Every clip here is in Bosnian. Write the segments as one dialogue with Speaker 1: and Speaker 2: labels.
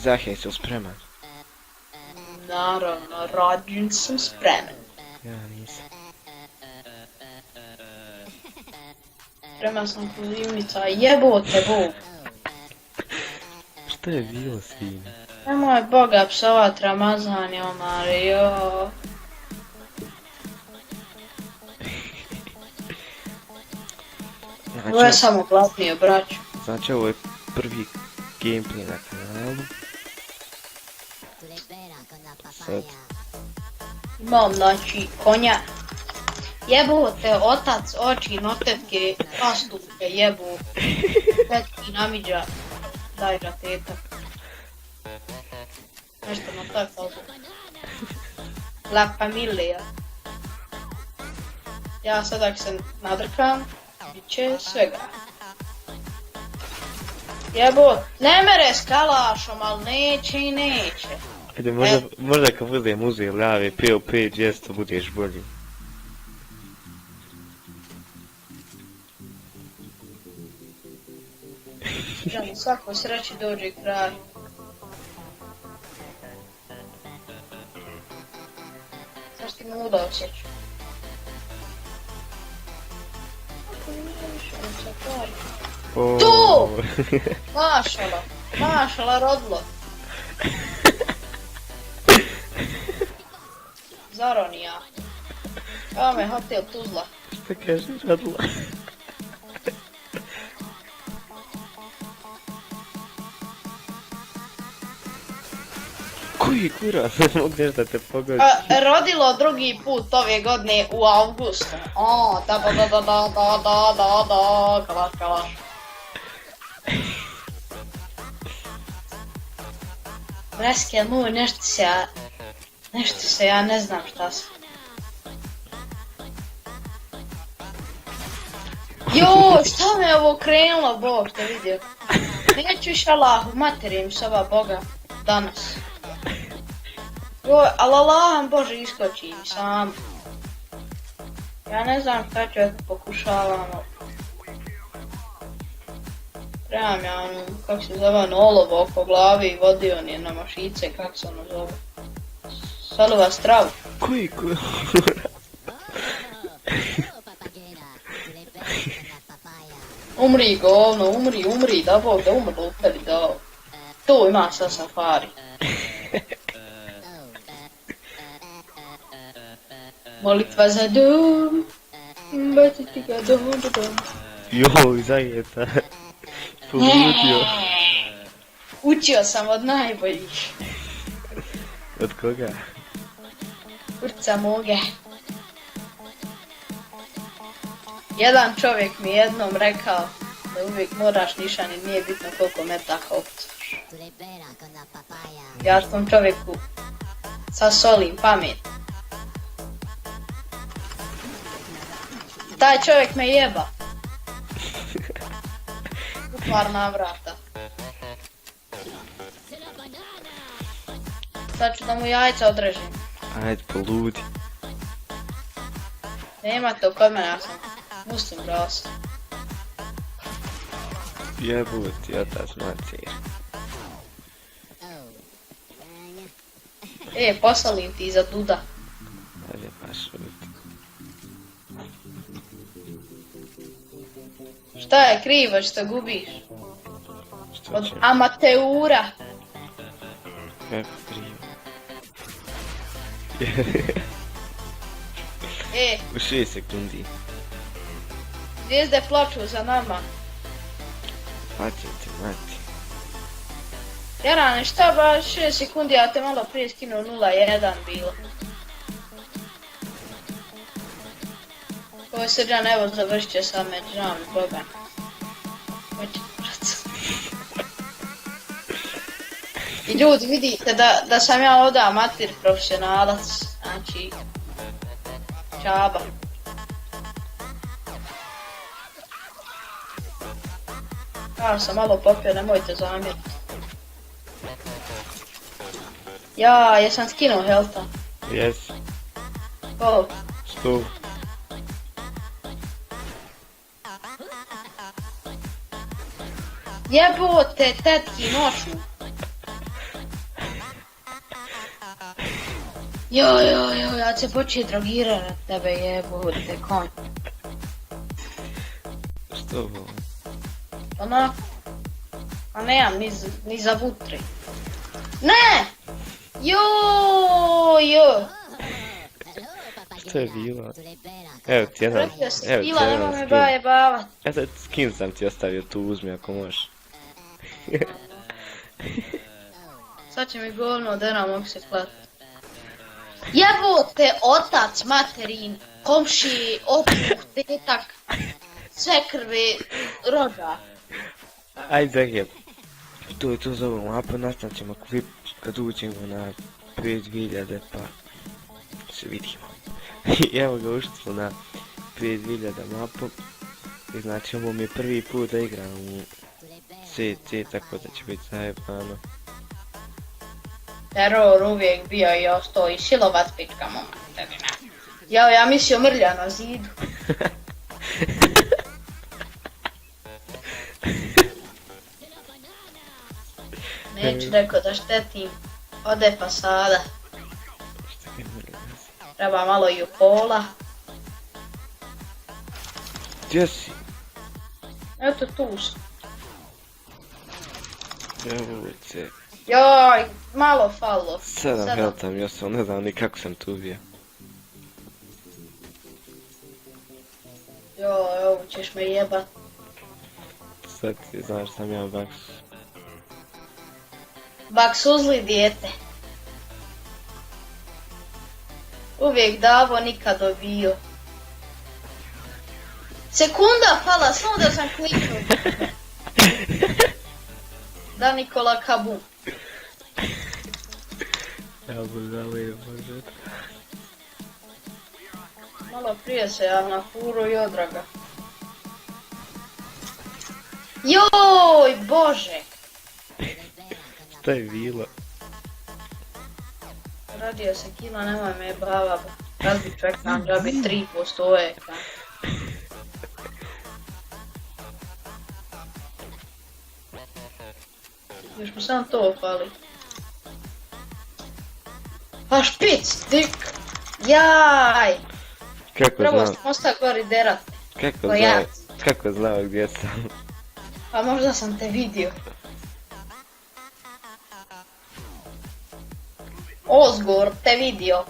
Speaker 1: Zahej, si spreman?
Speaker 2: Naravno, rođen sam spreman.
Speaker 1: Ja nisam.
Speaker 2: Spreman sam kljunica, jebote Bog.
Speaker 1: Šta je bilo svine?
Speaker 2: Nemoj Boga psovat Ramazan, Omar, jo. Ovo je samo gladnije, braću.
Speaker 1: Znači ovo je prvi gameplay na kanalu. Sad.
Speaker 2: Imam, znači, konja. Jebote, otac, očin, otetke, pastuke, jebu. Tetki, namiđa. Daj ga teta. Nešto na toj fazu. La familija. Ja sad ako se nadrkam, bit će svega. Jebot, ne mere s kalašom, ali neće i neće.
Speaker 1: Ajde, možda kad budem uzeo lave POP gesto budeš bolji.
Speaker 2: Želim svako sreći dođe kraj. Zašto mi luda osjeću? Ako mi nije više on se kvari. Tu! Mašala, mašala rodlo. Zaronija. Evo me hotel Tuzla.
Speaker 1: Šta kažeš, radila? Koji kurac, ne mogu nešto te pogoditi.
Speaker 2: Rodilo drugi put ove godine u avgustu. O, da, kalaš, kalaš. Breske, moj, nešto se, ja ne znam šta sam. Jo, šta me je ovo krenulo, Bog te vidio. Neću iš Allahu, materim s ova Boga danas. Joj, ali Allahom Bože iskoči sam. Ja ne znam šta ću, eto pokušavam. Trebam ja ono, kako se zove, olovo oko glavi i vodio on je na mašice, kako se ono zove. Salova stravu.
Speaker 1: Koji kurac?
Speaker 2: Umri govno, umri, da Bog da umrlo u tebi dao. Tu ima sa safari. Molitva za dom, baciti ga dom.
Speaker 1: Joj, zajeta. Pogutio.
Speaker 2: Učio sam od najboljih.
Speaker 1: Od koga?
Speaker 2: Kurca moge. Jedan čovjek mi jednom rekao da uvijek moraš nišan i nije bitno koliko metaka opcaš. Ja tom čovjeku sasolim pamet. Taj čovjek me jeba. U par navrata. Sad ću da mu jajca odrežim.
Speaker 1: Ajde, poludi.
Speaker 2: Nema to kod mene, ja sam muslim ras.
Speaker 1: Jebut, otac macir.
Speaker 2: Posalim ti za duda.
Speaker 1: Ajde, pa šuti.
Speaker 2: Šta je krivo što gubiš?
Speaker 1: Što
Speaker 2: Od
Speaker 1: će?
Speaker 2: amateura.
Speaker 1: Kako krivo? U 6 sekundi.
Speaker 2: Zvijezde plaču za nama.
Speaker 1: Paćem ti, mati.
Speaker 2: Jarane, šta baš 6 sekundi, ja te malo prije skinuo 0-1 bilo. Ovo Srđan, evo završit će sa međunarodnim Boga. Hoće prac. I ljudi, vidite da sam ja ovdje amatir profesionalac, znači čaba. Ja sam malo popio, nemojte zamjeriti. Ja, jesam skinuo helta.
Speaker 1: Jes,
Speaker 2: Koliko?
Speaker 1: 100.
Speaker 2: Jebote, tetki noću. Joj, ja će početi drogirat na tebe, jebote, konj.
Speaker 1: Što ovo?
Speaker 2: Onako. A nemam ni za vutri. Ne! Joj!
Speaker 1: Što je bilo? Evo ti jedan,
Speaker 2: Vratio se
Speaker 1: evo ti
Speaker 2: pila, nema
Speaker 1: jedan
Speaker 2: me
Speaker 1: skin.
Speaker 2: baje bavat.
Speaker 1: Eto skin sam ti ostavio tu, uzmi ako možeš.
Speaker 2: Sad će mi govno da nam mogu se klati. Jebote, otac, materin, komši, opuh, tetak, sve krve, rođa.
Speaker 1: Ajde Zahir. To je to za ovu mapu, nastavit ćemo klip kad uđemo na 5000 pa se vidimo. I evo ga, ušli smo na 5000 mapu. I znači ovo mi je prvi put da igram u CC, tako da će biti zajebano.
Speaker 2: Teror uvijek bio i ostao i silovat pička momak. Ja mislio mrlja na zidu. Neću rekao da štetim. Ode fasada. Treba malo i u pola.
Speaker 1: Gdje si?
Speaker 2: Eto tu sam.
Speaker 1: Evo ce.
Speaker 2: Joj, malo fallo.
Speaker 1: 7 health mi ostao, ne znam ni kako sam tu bio.
Speaker 2: Joj, ovo ćeš me jebat.
Speaker 1: Sad ti znaš sam ja Bax.
Speaker 2: Bak uzli dijete. Uvijek davo, nikad dobio. Sekunda fala, samo da sam kliknuo. Da Nikola Kabum.
Speaker 1: Evo ga bože.
Speaker 2: Malo prije se ja na furu i odraga. Joj, bože.
Speaker 1: Šta je bilo?
Speaker 2: Radio se kila, nemoj me brava. Razbi čekam, da bi 3% ekran. Još mu samo to fali. Pa špic, dik! Jaj!
Speaker 1: Kako
Speaker 2: Trebao
Speaker 1: znam?
Speaker 2: sam ostati gori derat.
Speaker 1: Kako
Speaker 2: Pa
Speaker 1: znao?
Speaker 2: ja.
Speaker 1: Kako znao gdje sam?
Speaker 2: Pa možda sam te vidio. Ozgor te vidio.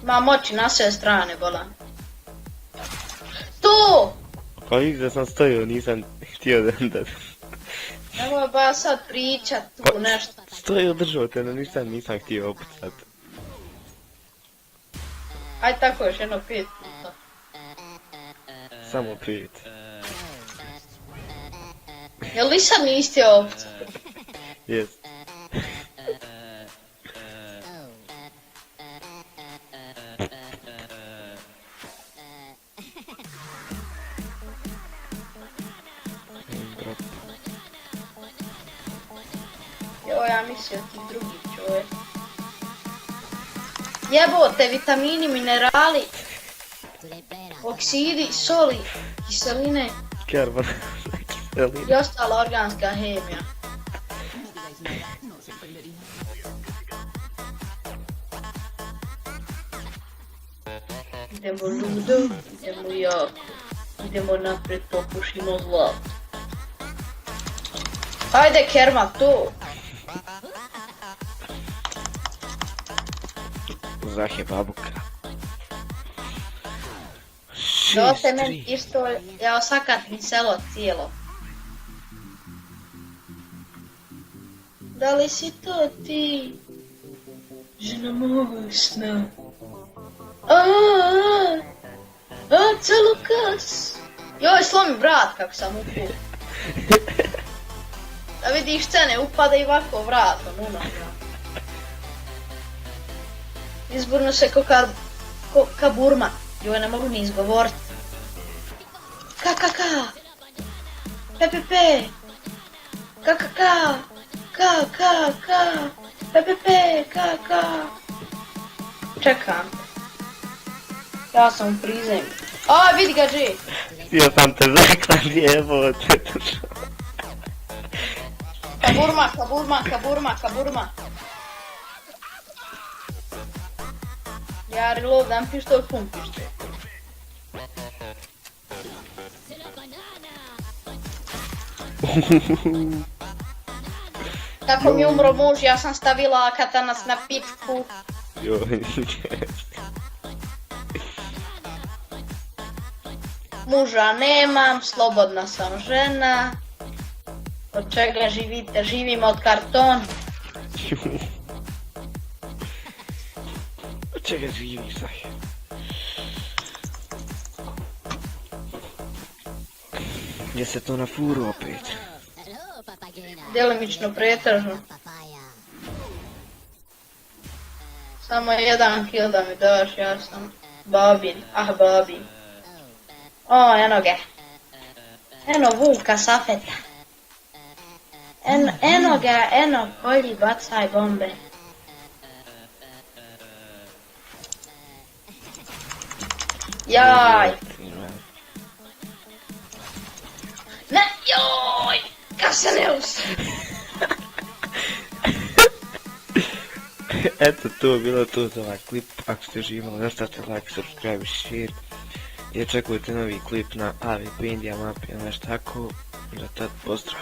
Speaker 2: Ma moći na sve strane, bolan. Tu!
Speaker 1: Pa vidim da sam stojio, nisam htio da...
Speaker 2: Nemoj ba sad pričat tu nešto.
Speaker 1: Stojio, držao te, no nisam htio opucat.
Speaker 2: Aj tako još jedno 5 puta.
Speaker 1: Samo 5.
Speaker 2: Jel li sad niste opcija?
Speaker 1: Jes.
Speaker 2: Jo, ja mislio ti drugi čovjek. Jebote, vitamini, minerali, oksidi, soli, kiseline
Speaker 1: Karbon.
Speaker 2: i ostala organska hemija. Idemo ludo, idemo jako, idemo naprijed, popušimo zlato. Ajde Kerma, tu!
Speaker 1: Zah je babuka.
Speaker 2: Dote men
Speaker 1: 6-3.
Speaker 2: isto, ja osakat mi selo cijelo. Da li si to ti? Žena moja sna. Co Lukas? Joj, slomi vrat kako sam upao. Da vidiš scene, upada i ovako vratom, unatrag. Izburno se ko kaburma. Joj, ne mogu ni izgovorit. Ka. Pepepe. Ka. Pepepe, ka. Čekam. Ja sam u prizemlju. A, vidi ga, G.
Speaker 1: Htio sam te zaklan, jebote.
Speaker 2: Kaburma. Ja reloadam pištolj, pun pištolj. Kako mi umro muž, ja sam stavila katanac na pičku.
Speaker 1: Joj,
Speaker 2: Muža nemam, slobodna sam žena. Od čega živite? Živim od kartona.
Speaker 1: od čega živiš, daj? Gdje se to na furu opet?
Speaker 2: Djelimično pretražno. Samo jedan kill da mi daš, ja sam babin, babin. O, eno ga. Eno Vuka Safeta. Eno ga, eno koji bacaj bombe. Jaj. Ne, joj! Kasaneus!
Speaker 1: Eto, to je bilo to za ovaj klip. Ako ste uživali, ostavite like, subscribe i share. I očekujte novi klip na AVP India mapi ili nešto tako. Do tad, pozdrav.